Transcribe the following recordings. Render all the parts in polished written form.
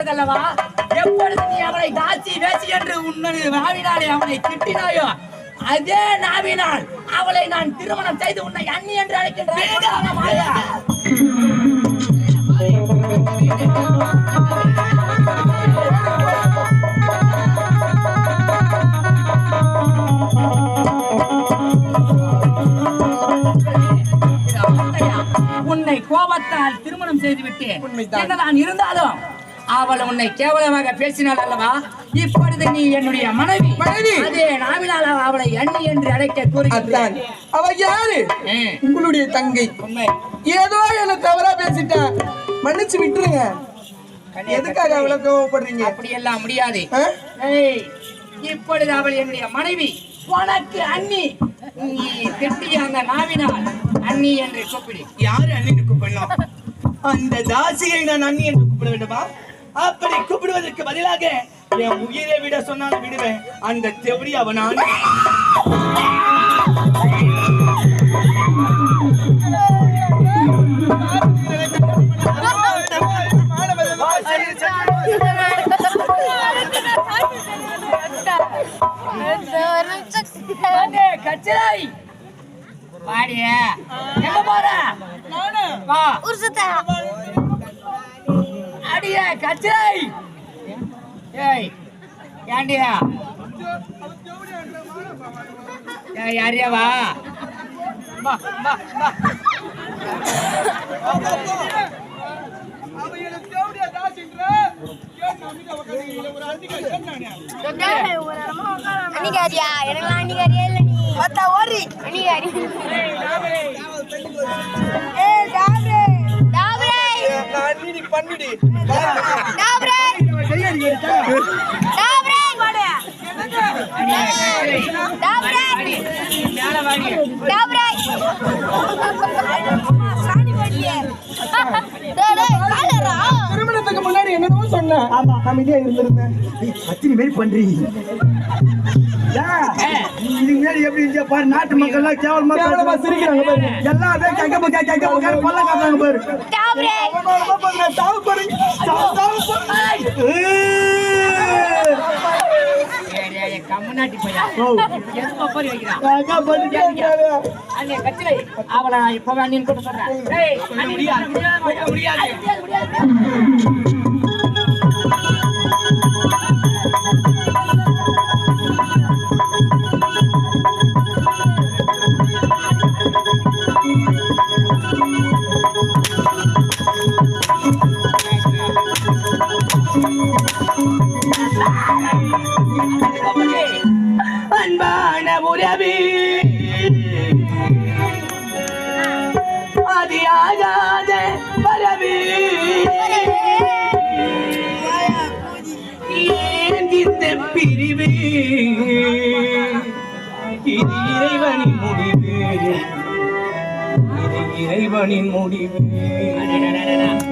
எப்பொழுது நீ அவனை தாசி வேசி என்று உன்னது நாவினாலே அவனை திட்டினாயோ அதே நாவினால் அவளை நான் திருமணம் செய்து உன்னை அண்ணி என்று அழைக்கின்றேன். உன்னை கோபத்தால் திருமணம் செய்து விட்டேன். என்னதான் இருந்தாலும் அவள் உன்னை கேவலமாக பேசினாள் அல்லவா? இப்பொழுது நீ என்னுடைய மனைவி. அதே நாவினால் அவளை அண்ணி என்று அழைக்க கூறுகிறான். அவ யாரு? உங்களுடைய தங்கை. ஏதோ என்ன தவறா பேசிட்டா மன்னிச்சு விட்டுருங்க. எதுக்காக அவ்வளவு கோவப்படுறீங்க? அப்படி எல்லாம் முடியாது. இப்பொழுது அவள் என்னுடைய மனைவி, உனக்கு அண்ணி. நீ திட்டிய அந்த நாவினால் அண்ணி என்று கூப்பிடு. யாரு அண்ணி கூப்பிடணும்? அந்த தாசியை நான் அண்ணி என்று கூப்பிட வேண்டுமா? அப்படி கூப்பிடுவதற்கு பதிலாக என் உயிரை விட சொன்னாலும் விடுவேன். அந்த தெவடி அவனான். கச்சிராய் வாடிய எங்க போற? வா அடிய கச்சிராய். ஏய் ஏண்டியா யாரியா? வா வா வா வா. அன்னிகாரியா? எனக்கு அன்னிகாரியா இல்ல. நீ பத்தா ஓரி அன்னிகாரி. ஏய் டாப்ரே டாப்ரே நான் நீ பண்ணிடி. டாப்ரே டாப்ரே வாடா. டாப்ரே மேல வாடி. டாப்ரே சாணி போடியே. டேய் காலரா. திருமணத்துக்கு முன்னாடி என்னதோ சொன்ன. ஆமா அமைதியா இருந்திருந்தேன். அத்தினி மேரி பண்றீங்க. இதுக்கு மேல எப்படி இருந்துச்சு பாரு. நாட்டு மக்கள் எல்லாம் கேவலமா சிரிக்கிறாங்க பாரு. எல்லாம் அதே கேட்க கொல்ல காட்டுறாங்க பாரு. டாப்ரே சாவு பாரு. கம்மநாட்டி பையா எதுக்கு போய் வைக்கிறான்? அண்ணே கச்சிலை அவளை இப்ப அண்ணின்னு கூட சொல்றேன். முடியாது. அன்பான உறவே அதியாகாத வரவே ஏன் இந்த பிரிவே? இது இறைவனின் முடிவு. இது இறைவனின் முடிவு.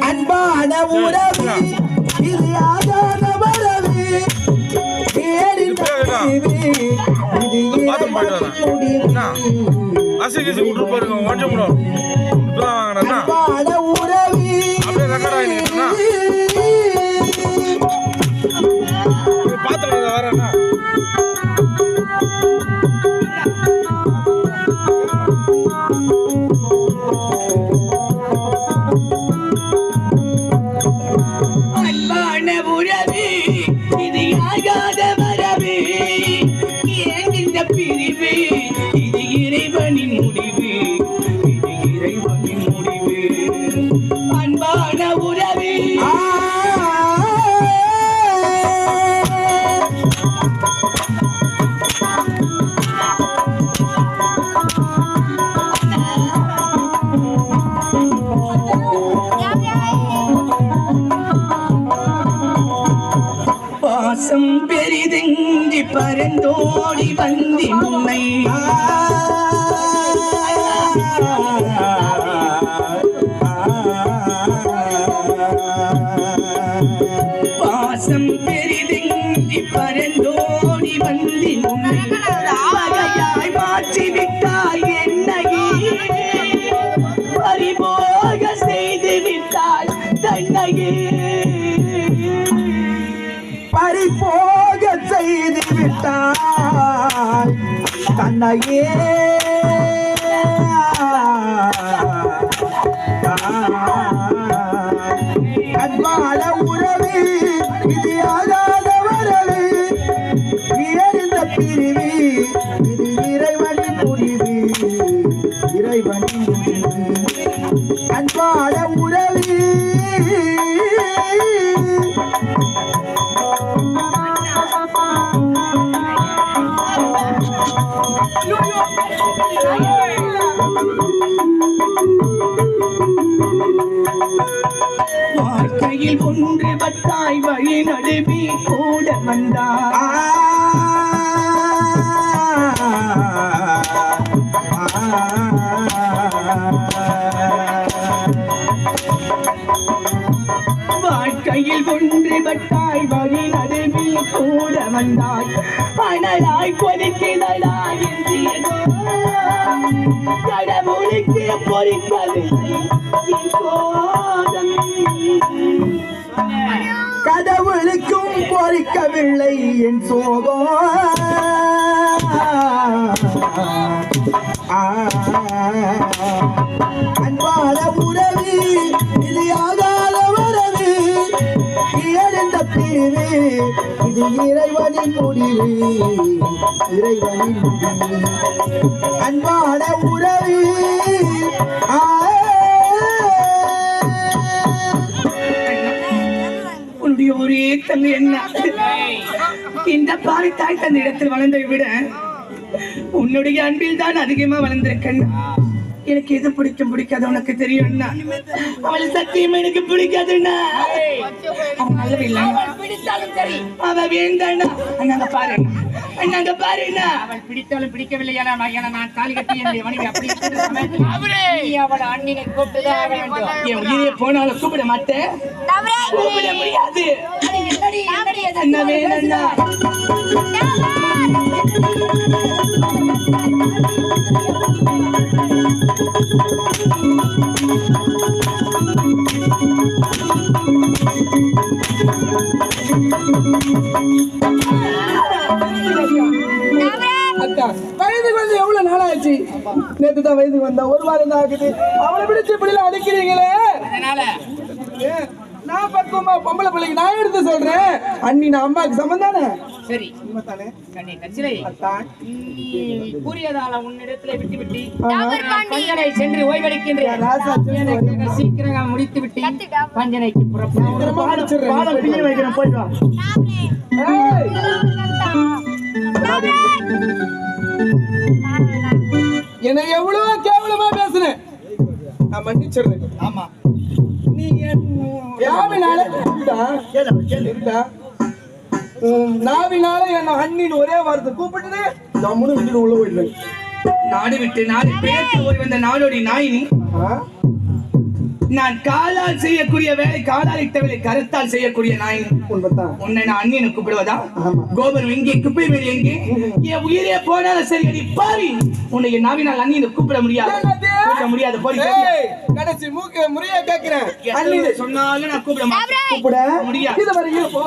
அன்பான உறவே அதியாகாத வரவே பாசம் பெரிதெஞ்சி பரந்தோடி வந்தி உன்னை பாசம் பெரிதெஞ்சி பரந்தோடி வந்தி உன்னை பகையாய் மாற்றி விட்டாய். என்னையே பறிபோக செய்து விட்டாய் தன்னையே. போக செய்து விட்டாய் தன்னையே அன்பான உறவு இது ஆகாத வரவு இயறிந்த பிரிவு இது இறைவனின் முடிவு இறைவனின் முடிவு அன்பான உறவு வாழ்க்கையில் ஒன்று பட்டாய் வழி நடுவி கூட வந்தாய் வாழ்க்கையில் ஒன்று பட்டாய் வழி நடுவி கூட வந்தாய் பணராய் கொதிக்கிறதா என்றோ கடவுளுக்கு பொறிக்கவில்லை கடவுளுக்கும் பொறிக்கவில்லை என் சோகம் அன்பான உறவு இது ஆகாத வரவு இழந்த பிரிவு இது இறைவனின் முடிவு இறைவனின் முடிவு அன்பான உறவு உன்னுடைய ஒரே தந்தை என்ன இந்த பாறை தாய் தந்த இடத்தில் வளர்ந்ததை விட உன்னுடைய அன்பில் தான் அதிகமா வளர்ந்திருக்கேன் எனக்கு எது பிடிக்கும் பிடிக்காது உனக்கு தெரியும் அவளை சத்தியம் எனக்கு பிடிக்காதுன்னா அவன் நல்லவில்லை அவ வேண்டாண்ணா அண்ணாங்க பாரு அண்ணாங்க பாருண்ணா அவள் பிடித்தாலும் பிடிக்கவில்லை என நான் தாலி கட்டி என்னுடைய மனைவி அப்படி அவள் அண்ணினை கூப்பிட்டுதான் வேண்டும். என் உயிரே போனாலும் கூப்பிட மாட்டேன் கூப்பிட முடியாது என்ன வேணும்னா அக்கா வயதுக்கு வந்து எவ்வளவு நாள் ஆச்சு? நேத்து தான் வயதுக்கு வந்தா ஒரு வாரம் தான் ஆகுது. அவளை பிடிச்சு இப்படி அடிக்கிறீங்களே. அதனால நான் பக்குவமா பொம்பளை பிள்ளைக்கு நான் எடுத்து சொல்றேன். அண்ணி நான் அம்மாவுக்கு சம்பந்தானே? சரி உண்மைதானே? கண்ணே கச்சிலை அத்தான் நீ கூறியதால உன்னிடத்திலே விட்டு பஞ்சனை சென்று ஓய்வெடுக்கின்றேன். எனக்கு சீக்கிரம் முடித்து விட்டு பஞ்சனைக்கு பாலம் பின்னி வைக்கிறேன் போயிட்டு வா. ஏய், என்னை எவ்வளவோ கேவலமா பேசுனேன். நான் மன்னிச்சிடுறேன். ஆமா நீ நாவினால இருந்தா நாவினால என்ன அண்ணின்னு ஒரே வார்த்தை கூப்பிட்டு நம்மளும் வீட்டுல உள்ள போயிடுறேன். நாடு விட்டு நாடு பேருக்கு ஓடி வந்த நாடோடி நாயினி நான் காலால் செய்யக்கூடிய வேலை காலால் இட்ட வேலை கருத்தால் செய்யக்கூடிய நாயினி உண்மைதான். உன்னை நான் அண்ணின்னு கூப்பிடுவதா? ஆமா. கோபுரம் எங்கே குப்பை மேல் எங்கே என் உயிரே போனாலும் சரி அடி பாவி உன்னை என் நாவினால் அண்ணின்னு கூப்பிட முடியாது கூப்பிட முடியாது போடி கடைசி மூக்கு முறையா கேட்கிறேன். அண்ணின்னு சொன்னாலும் நான் கூப்பிட மாட்டேன் கூப்பிட முடியாது. இது வரைக்கும் போ.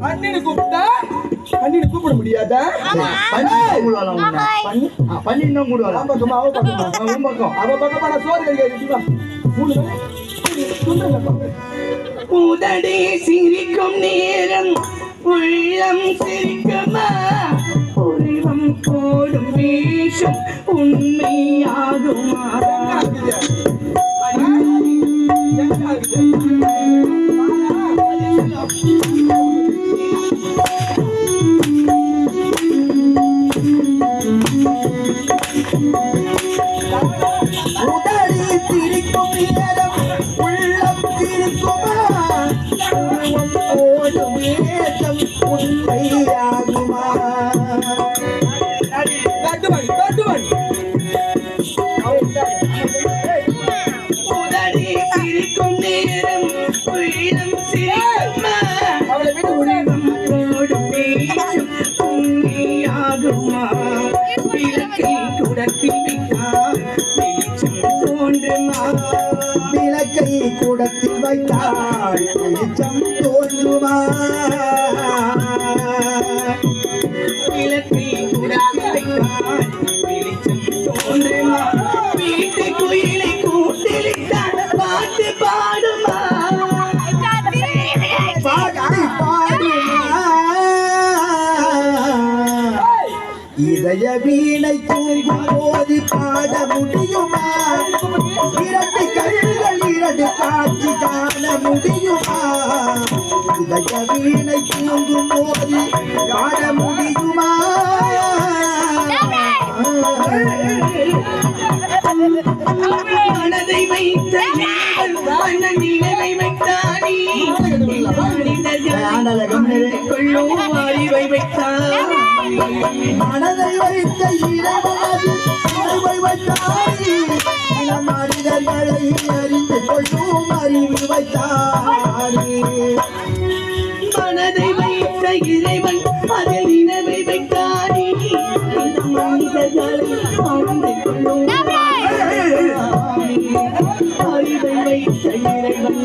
அண்ணின்னு கூப்பிட்டா அண்ணின்னு கூப்பிட முடியாதா? உதடி சிரிக்கும் நேரம் உள்ளம் சிரிக்குமா உருவம் போடும் வேஷம் உண்மையாகுமா உடலில் சிரிக்கும் நேரம் உள்ளம் சிரிக்குமா ஓடும் வேஷம் உண்மையாகுமா உடனே சிரிக்கும் நேரம் உள்ளம் சிரிக்குமா உள்ளம் போடும் வேஷம் உண்மையாகுமா விளக்கை குடத்தில் வைத்தால் வெளிச்சம் தோன்றுமா விளக்கை கூடத்தில் வைத்தால் வெளிச்சம் தோன்றுமா விளக்கை குடத்தில் வைத்தால் வெளிச்சம் தோன்றுமா வீட்டு குயிலை கூட்டிலிட்டால் பாட்டு பாடுமா பாடி பாடுமா இதய வீணை தூங்கும் போது பாட முடியுமா இரண்டு கண்கள் இரண்டு காட்சி காண முடியுமா இதய வீணை தூங்கும் போது பாட முடியுமா மனதை வைத்த மன்னன் நினைவை வைத்தானே கொள்ளும் அறிவை வைத்தான் மனதை வைத்த இறைவனது அறிவை வைத்தாரே மனிதர்களை அறிந்து கொள்ளும் அறிவு வைத்தாரே மனதை வைத்த இறைவன் அதில் நினைவை வைத்தானே மனிதர்களை அறிந்து கொள்ளும் அறிவை வைத்த இறைவன்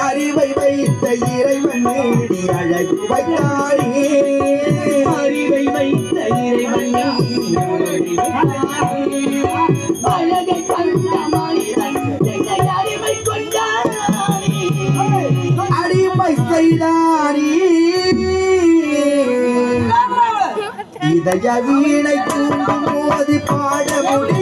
அறிவை வைத்த இறைவன் நேடி அழகு வைத்தாரே அறிவை வைத்த இறைவன் அழகை கண்ட மனிதன் அறிவை கொண்டானே அடிமை செய்தாரே இதய வீணை தூங்கும் போது பாட முடியும்